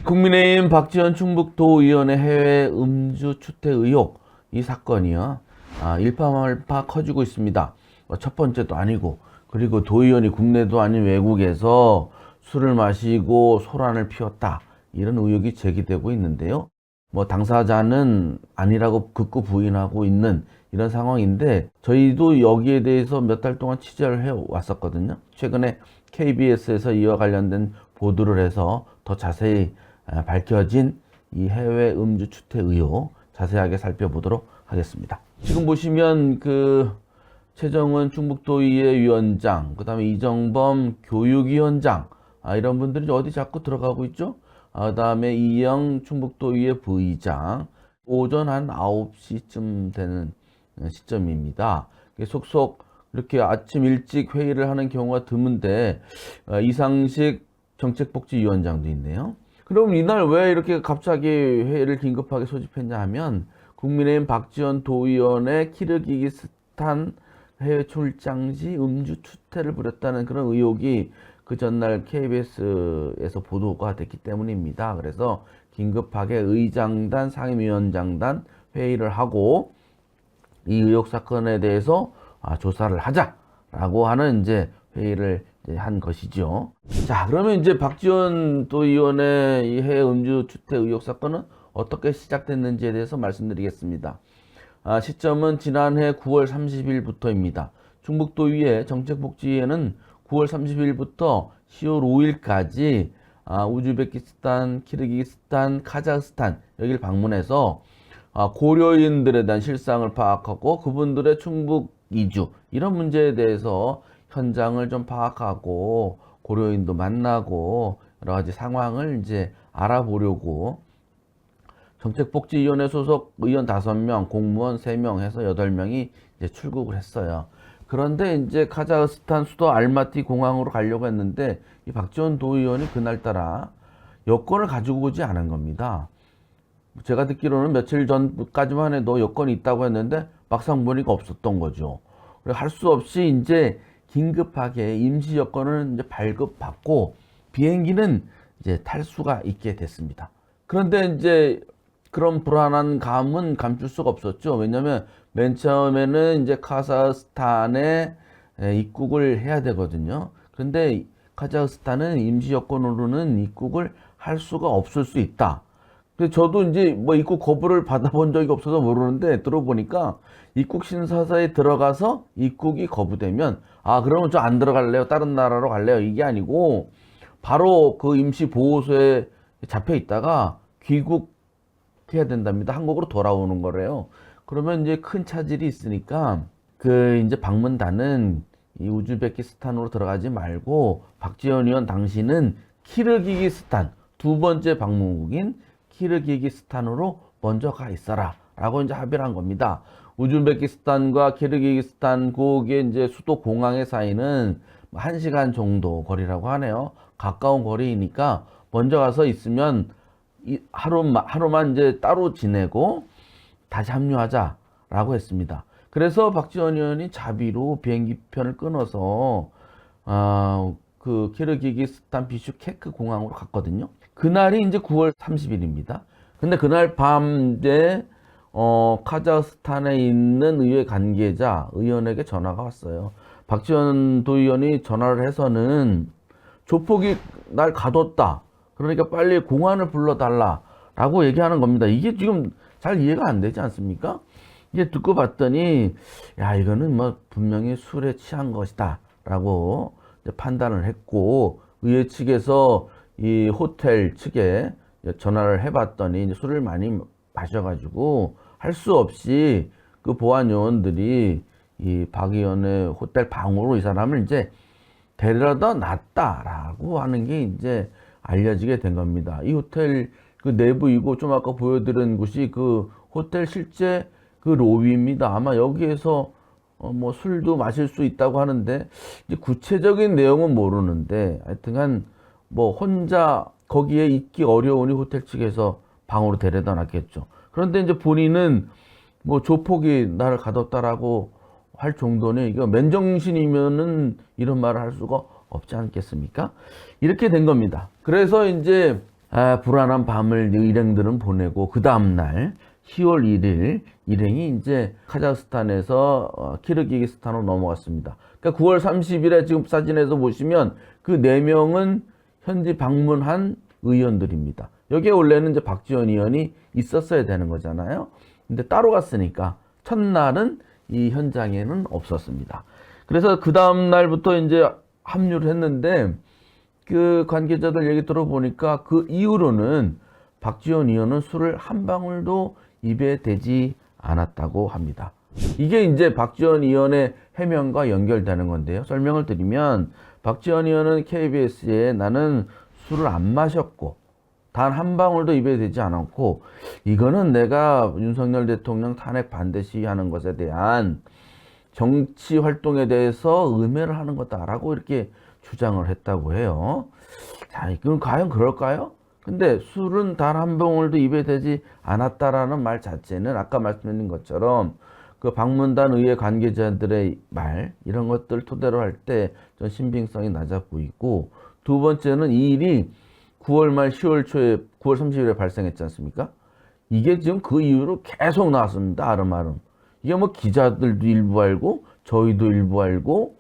국민의힘 박지원 충북도의원의 해외 음주 추태 의혹, 이 사건이요, 일파만파 커지고 있습니다. 첫 번째도 아니고, 그리고 도의원이 국내도 아닌 외국에서 술을 마시고 소란을 피웠다, 이런 의혹이 제기되고 있는데요. 당사자는 아니라고 극구 부인하고 있는 이런 상황인데, 저희도 여기에 대해서 몇 달 동안 취재를 해 왔었거든요. 최근에 KBS에서 이와 관련된 보도를 해서 더 자세히 밝혀진 이 해외 음주 추태 의혹 자세하게 살펴보도록 하겠습니다. 지금 보시면 최정은 충북도의회 위원장, 그 다음에 이정범 교육위원장, 이런 분들이 어디 자꾸 들어가고 있죠. 그 다음에 이영 충북도의회 부의장, 오전 한 9시쯤 되는 시점입니다. 속속 이렇게 아침 일찍 회의를 하는 경우가 드문데, 이상식 정책복지위원장도 있네요. 그럼 이날 왜 이렇게 갑자기 회의를 긴급하게 소집했냐 하면, 국민의힘 박지원 도의원의 키르기스탄 해외 출장 시 음주 추태를 벌였다는 그런 의혹이 그 전날 KBS에서 보도가 됐기 때문입니다. 그래서 긴급하게 의장단, 상임위원장단 회의를 하고 이 의혹 사건에 대해서 조사를 하자라고 하는 이제 회의를 한 것이죠. 자, 그러면 이제 박지원 도의원의 이 해외 음주 추태 의혹 사건은 어떻게 시작됐는지에 대해서 말씀드리겠습니다. 시점은 지난해 9월 30일부터입니다. 충북도의회 정책복지위에는 9월 30일부터 10월 5일까지 우즈베키스탄, 키르기스탄, 카자흐스탄 여기를 방문해서 고려인들에 대한 실상을 파악하고 그분들의 충북 이주 이런 문제에 대해서 현장을 좀 파악하고 고려인도 만나고 여러 가지 상황을 이제 알아보려고 정책복지위원회 소속 의원 5명, 공무원 3명 해서 8명이 이제 출국을 했어요. 그런데 이제 카자흐스탄 수도 알마티 공항으로 가려고 했는데 이 박지원 도의원이 그날따라 여권을 가지고 오지 않은 겁니다. 제가 듣기로는 며칠 전까지만 해도 여권이 있다고 했는데 막상 보니까 없었던 거죠. 할 수 없이 이제 긴급하게 임시 여권을 이제 발급받고 비행기는 이제 탈 수가 있게 됐습니다. 그런데 이제 그런 불안한 감은 감출 수가 없었죠. 왜냐하면 맨 처음에는 이제 카자흐스탄에 입국을 해야 되거든요. 그런데 카자흐스탄은 임시 여권으로는 입국을 할 수가 없을 수 있다. 근데 저도 이제 입국 거부를 받아본 적이 없어서 모르는데 들어보니까 입국 심사서에 들어가서 입국이 거부되면 그러면 저 안 들어갈래요, 다른 나라로 갈래요, 이게 아니고 바로 그 임시 보호소에 잡혀 있다가 귀국해야 된답니다. 한국으로 돌아오는 거래요. 그러면 이제 큰 차질이 있으니까 이제 방문단은 이 우즈베키스탄으로 들어가지 말고 박지원 의원 당신은 키르기스탄 두 번째 방문국인 키르기스탄으로 먼저 가 있어라 라고 이제 합의를 한 겁니다. 우즈베키스탄과 키르기스탄 거기에 이제 수도 공항의 사이는 1시간 정도 거리라고 하네요. 가까운 거리이니까 먼저 가서 있으면 하루만 이제 따로 지내고 다시 합류하자라고 했습니다. 그래서 박지원 의원이 자비로 비행기편을 끊어서 그 키르기스탄 비슈케크 공항으로 갔거든요. 그날이 이제 9월 30일입니다. 근데 그날 밤에 카자흐스탄에 있는 의회 관계자 의원에게 전화가 왔어요. 박지원 도의원이 전화를 해서는 조폭이 날 가뒀다. 그러니까 빨리 공안을 불러달라라고 얘기하는 겁니다. 이게 지금 잘 이해가 안 되지 않습니까? 이제 듣고 봤더니 이거는 분명히 술에 취한 것이다라고 판단을 했고 의회 측에서 이 호텔 측에 전화를 해봤더니 이제 술을 많이 마셔가지고 할 수 없이 그 보안 요원들이 이 박 의원의 호텔 방으로 이 사람을 이제 데려다 놨다라고 하는 게 이제 알려지게 된 겁니다. 이 호텔 그 내부이고 좀 아까 보여드린 곳이 그 호텔 실제 그 로비입니다. 아마 여기에서 술도 마실 수 있다고 하는데 이제 구체적인 내용은 모르는데 하여튼간 혼자 거기에 있기 어려우니 호텔 측에서 방으로 데려다 놨겠죠. 그런데 이제 본인은 조폭이 나를 가뒀다라고 할 정도는 이거 맨정신이면은 이런 말을 할 수가 없지 않겠습니까? 이렇게 된 겁니다. 그래서 이제 불안한 밤을 일행들은 보내고 그 다음날 10월 1일 일행이 이제 카자흐스탄에서 키르기스탄으로 넘어갔습니다. 그러니까 9월 30일에 지금 사진에서 보시면 그 4명은 현지 방문한 의원들입니다. 여기에 원래는 이제 박지원 의원이 있었어야 되는 거잖아요. 근데 따로 갔으니까 첫날은 이 현장에는 없었습니다. 그래서 그 다음 날부터 이제 합류를 했는데 그 관계자들 얘기 들어보니까 그 이후로는 박지원 의원은 술을 한 방울도 입에 대지 않았다고 합니다. 이게 이제 박지원 의원의 해명과 연결되는 건데요. 설명을 드리면 박지원 의원은 KBS에 나는 술을 안 마셨고 단 한 방울도 입에 대지 않았고 이거는 내가 윤석열 대통령 탄핵 반대 시위하는 것에 대한 정치 활동에 대해서 음해를 하는 거다라고 이렇게 주장을 했다고 해요. 자, 이건 과연 그럴까요? 근데 술은 단 한 방울도 입에 대지 않았다라는 말 자체는 아까 말씀드린 것처럼 그 방문단 의회 관계자들의 말 이런 것들 토대로 할 때 좀 신빙성이 낮아 보이고 두 번째는 이 일이 9월 말 10월 초에 9월 30일에 발생했지 않습니까? 이게 지금 그 이후로 계속 나왔습니다. 아름아름. 이게 뭐 기자들도 일부 알고 저희도 일부 알고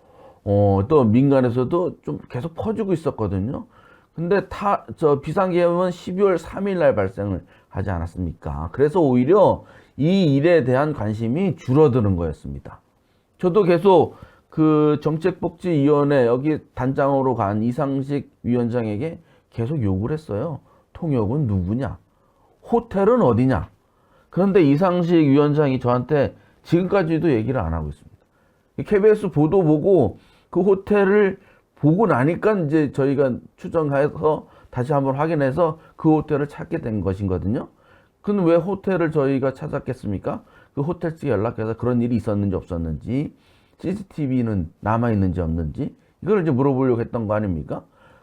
또 민간에서도 좀 계속 퍼지고 있었거든요. 근데 비상계엄은 12월 3일 날 발생을 하지 않았습니까? 그래서 오히려 이 일에 대한 관심이 줄어드는 거였습니다. 저도 계속 그 정책복지위원회 여기 단장으로 간 이상식 위원장에게 계속 욕을 했어요. 통역은 누구냐? 호텔은 어디냐? 그런데 이상식 위원장이 저한테 지금까지도 얘기를 안 하고 있습니다. KBS 보도 보고 그 호텔을 보고 나니까 이제 저희가 추정해서 다시 한번 확인해서 그 호텔을 찾게 된 것이거든요. 근데 왜 호텔을 저희가 찾았겠습니까? 그 호텔 측에 연락해서 그런 일이 있었는지 없었는지, CCTV는 남아있는지 없는지, 이걸 이제 물어보려고 했던 거 아닙니까?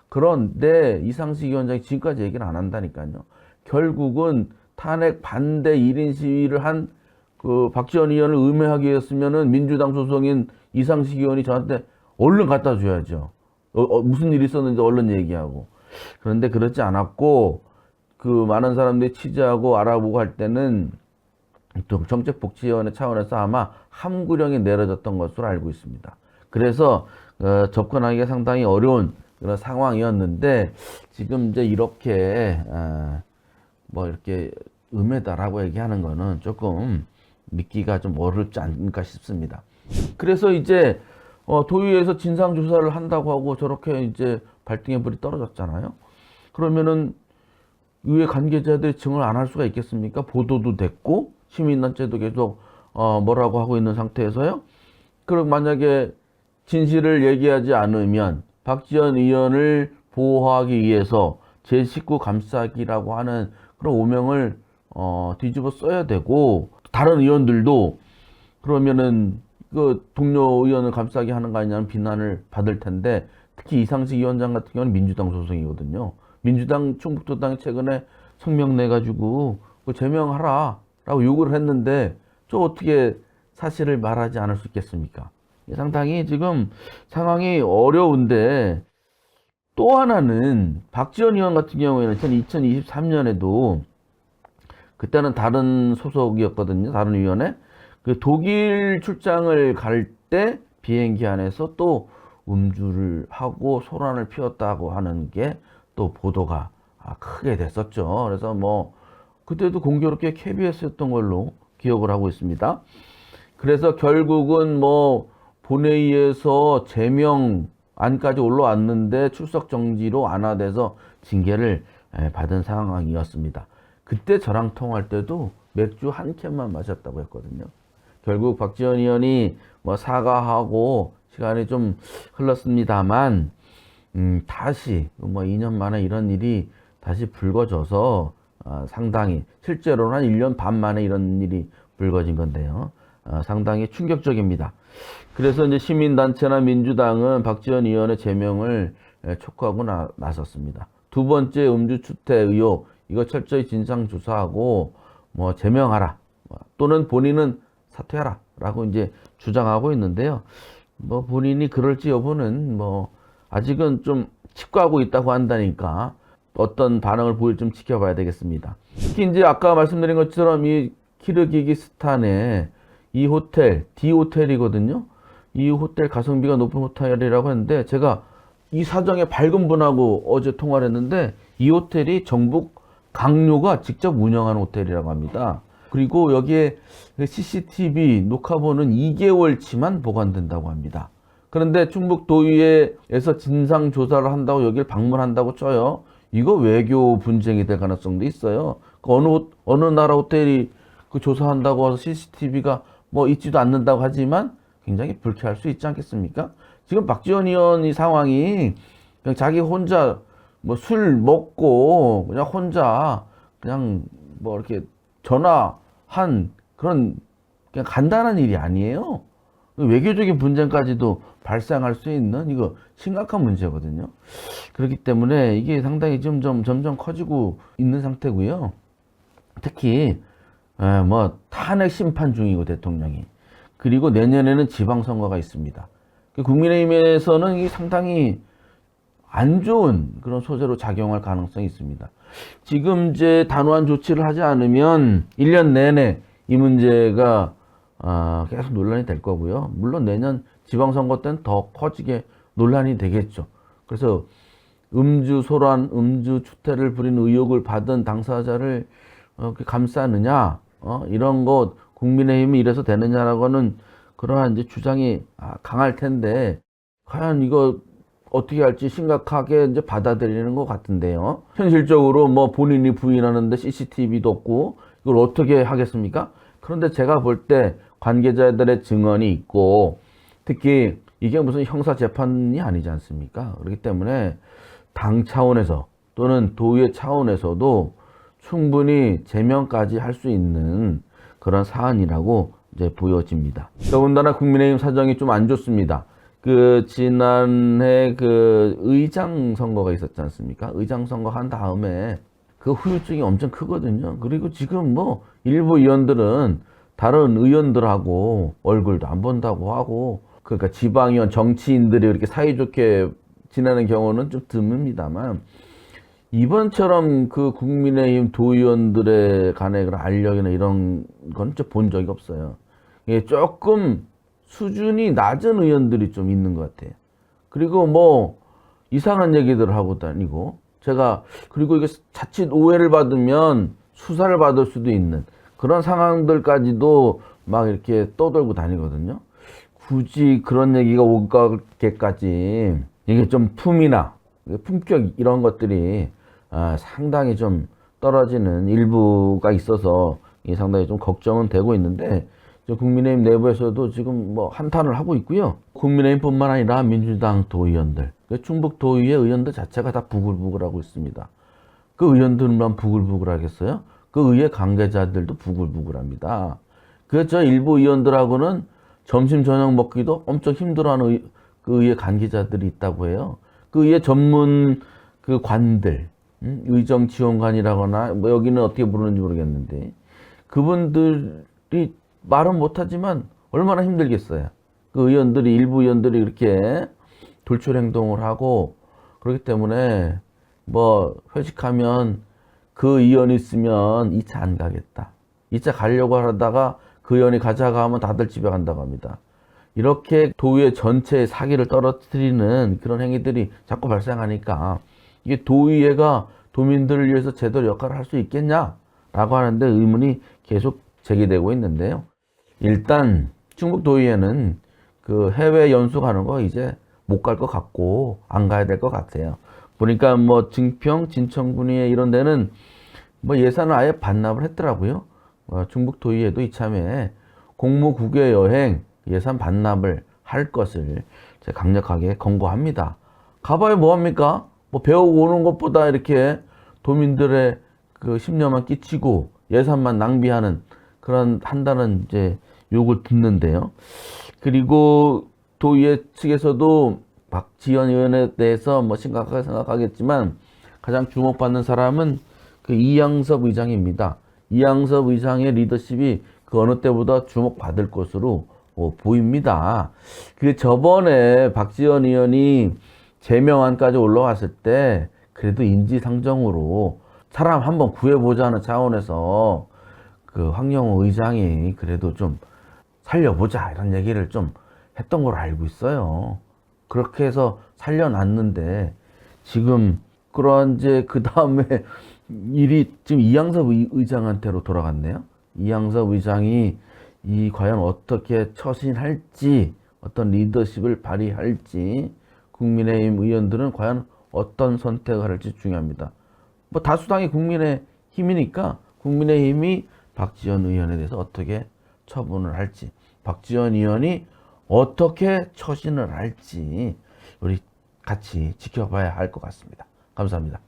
그런데 이상식 위원장이 지금까지 얘기를 안 한다니까요. 결국은 탄핵 반대 1인 시위를 한 그 박지원 의원을 음해하기 위해서면은 민주당 소속인 이상식 의원이 저한테 얼른 갖다 줘야죠. 무슨 일이 있었는지 얼른 얘기하고. 그런데 그렇지 않았고, 그 많은 사람들이 취재하고 알아보고 할 때는 또 정책복지위원회 차원에서 아마 함구령이 내려졌던 것으로 알고 있습니다. 그래서 접근하기가 상당히 어려운 그런 상황이었는데 지금 이제 이렇게 뭐 이렇게 음해다라고 얘기하는 거는 조금 믿기가 좀 어렵지 않을까 싶습니다. 그래서 이제 도의회에서 진상조사를 한다고 하고 저렇게 이제 발등에 불이 떨어졌잖아요. 그러면은 의회 관계자들이 증언을 안 할 수가 있겠습니까? 보도도 됐고 시민단체도 계속 뭐라고 하고 있는 상태에서요. 그럼 만약에 진실을 얘기하지 않으면 박지원 의원을 보호하기 위해서 제19 감싸기라고 하는 그런 오명을 뒤집어 써야 되고 다른 의원들도 그러면은 그 동료 의원을 감싸게 하는 거 아니냐는 비난을 받을 텐데 특히 이상식 위원장 같은 경우는 민주당 소속이거든요. 민주당 충북도당이 최근에 성명 내가지고 제명하라 라고 요구를 했는데 저 어떻게 사실을 말하지 않을 수 있겠습니까? 상당히 지금 상황이 어려운데 또 하나는 박지원 의원 같은 경우에는 2023년에도 그때는 다른 소속이었거든요. 다른 위원회. 그 독일 출장을 갈 때 비행기 안에서 또 음주를 하고 소란을 피웠다고 하는 게 또 보도가 크게 됐었죠. 그래서 뭐 그때도 공교롭게 KBS였던 걸로 기억을 하고 있습니다. 그래서 결국은 뭐 본회의에서 제명안까지 올라왔는데 출석 정지로 안화돼서 징계를 받은 상황이었습니다. 그때 저랑 통화할 때도 맥주 한 캔만 마셨다고 했거든요. 결국 박지원 의원이 뭐 사과하고 시간이 좀 흘렀습니다만 다시 뭐 2년 만에 이런 일이 다시 불거져서 상당히 실제로는 한 1년 반 만에 이런 일이 불거진 건데요. 상당히 충격적입니다. 그래서 이제 시민단체나 민주당은 박지원 의원의 제명을 촉구하고 나섰습니다. 두 번째 음주추태 의혹 이거 철저히 진상조사하고 뭐 제명하라 또는 본인은 사퇴하라 라고 이제 주장하고 있는데요. 뭐 본인이 그럴지 여부는 뭐 아직은 좀 칩과하고 있다고 한다니까 어떤 반응을 보일지 좀 지켜봐야 되겠습니다. 특히 이제 아까 말씀드린 것처럼 이 키르기즈스탄의 이 호텔, D 호텔이거든요. 이 호텔 가성비가 높은 호텔이라고 했는데 제가 이 사정에 밝은 분하고 어제 통화를 했는데 이 호텔이 정부 강요가 직접 운영하는 호텔이라고 합니다. 그리고 여기에 CCTV 녹화본은 2개월치만 보관된다고 합니다. 그런데 충북 도의회에서 진상 조사를 한다고 여기를 방문한다고 쳐요. 이거 외교 분쟁이 될 가능성도 있어요. 어느 나라 호텔이 그 조사한다고 해서 CCTV가 뭐 있지도 않는다고 하지만 굉장히 불쾌할 수 있지 않겠습니까? 지금 박지원 의원 이 상황이 그냥 자기 혼자 뭐 술 먹고 그냥 혼자 그냥 뭐 이렇게 전화한 그런 그냥 간단한 일이 아니에요. 외교적인 분쟁까지도 발생할 수 있는 이거 심각한 문제거든요. 그렇기 때문에 이게 상당히 점점 커지고 있는 상태고요. 특히 뭐 탄핵 심판 중이고 대통령이 그리고 내년에는 지방선거가 있습니다. 국민의힘에서는 이게 상당히 안 좋은 그런 소재로 작용할 가능성이 있습니다. 지금 이제 단호한 조치를 하지 않으면 1년 내내 이 문제가 계속 논란이 될 거고요. 물론 내년 지방선거 때는 더 커지게 논란이 되겠죠. 그래서 음주 소란, 음주 추태를 부린 의혹을 받은 당사자를 감싸느냐, 이런 것 국민의힘이 이래서 되느냐라고는 그러한 이제 주장이 강할 텐데 과연 이거 어떻게 할지 심각하게 이제 받아들이는 것 같은데요. 현실적으로 뭐 본인이 부인하는데 CCTV도 없고 이걸 어떻게 하겠습니까? 그런데 제가 볼 때 관계자들의 증언이 있고 특히 이게 무슨 형사 재판이 아니지 않습니까? 그렇기 때문에 당 차원에서 또는 도의회 차원에서도 충분히 제명까지 할 수 있는 그런 사안이라고 이제 보여집니다. 더군다나 국민의힘 사정이 좀 안 좋습니다. 지난해 의장 선거가 있었지 않습니까? 의장 선거 한 다음에 그 후유증이 엄청 크거든요. 그리고 지금 뭐 일부 의원들은 다른 의원들하고 얼굴도 안 본다고 하고 그러니까 지방의원 정치인들이 이렇게 사이좋게 지내는 경우는 좀 드뭅니다만 이번처럼 국민의힘 도의원들의 간의 그런 알력이나 이런 건 좀 본 적이 없어요. 이게 조금 수준이 낮은 의원들이 좀 있는 것 같아요. 그리고 뭐 이상한 얘기들을 하고 다니고 그리고 이게 자칫 오해를 받으면 수사를 받을 수도 있는 그런 상황들까지도 막 이렇게 떠돌고 다니거든요. 굳이 그런 얘기가 오가게까지 이게 좀 품이나 품격 이런 것들이 상당히 좀 떨어지는 일부가 있어서 상당히 좀 걱정은 되고 있는데 국민의힘 내부에서도 지금 뭐 한탄을 하고 있고요. 국민의힘뿐만 아니라 민주당 도의원들, 충북 도의회 의원들 자체가 다 부글부글하고 있습니다. 그 의원들만 부글부글하겠어요? 그 의회 관계자들도 부글부글합니다. 저 일부 의원들하고는 점심 저녁 먹기도 엄청 힘들어하는 그 의회 관계자들이 있다고 해요. 그 의회 전문 관들, 의정지원관이라거나 뭐 여기는 어떻게 부르는지 모르겠는데 그분들이 말은 못하지만 얼마나 힘들겠어요. 일부 의원들이 이렇게 돌출 행동을 하고 그렇기 때문에 뭐 회식하면 그 의원이 있으면 2차 안 가겠다. 2차 가려고 하다가 그 의원이 가자가 하면 다들 집에 간다고 합니다. 이렇게 도의회 전체의 사기를 떨어뜨리는 그런 행위들이 자꾸 발생하니까 이게 도의회가 도민들을 위해서 제대로 역할을 할 수 있겠냐라고 하는데 의문이 계속 제기되고 있는데요. 일단 충북도의회는 해외 연수 가는 거 이제 못 갈 것 같고 안 가야 될 것 같아요. 보니까 뭐 증평, 진천군위에 이런 데는 뭐 예산을 아예 반납을 했더라고요. 충북도의회도 이참에 공무국외 여행 예산 반납을 할 것을 제가 강력하게 권고합니다. 가봐야 뭐합니까? 뭐 배우고 오는 것보다 이렇게 도민들의 심려만 끼치고 예산만 낭비하는 한다는 이제 욕을 듣는데요. 그리고 도의회 측에서도 박지원 의원에 대해서 뭐 심각하게 생각하겠지만 가장 주목받는 사람은 이양섭 의장입니다. 이양섭 의장의 리더십이 어느 때보다 주목받을 것으로 보입니다. 저번에 박지원 의원이 제명안까지 올라왔을 때 그래도 인지상정으로 사람 한번 구해보자는 차원에서 그 황영호 의장이 그래도 좀 살려보자 이런 얘기를 좀 했던 걸로 알고 있어요. 그렇게 해서 살려놨는데 지금 그런 이제 그 다음에 일이 지금 이양섭 의장한테로 돌아갔네요. 이양섭 의장이 이 과연 어떻게 처신할지, 어떤 리더십을 발휘할지, 국민의힘 의원들은 과연 어떤 선택을 할지 중요합니다. 뭐 다수당이 국민의힘이니까 국민의힘이 박지원 의원에 대해서 어떻게 처분을 할지, 박지원 의원이 어떻게 처신을 할지 우리 같이 지켜봐야 할 것 같습니다. 감사합니다.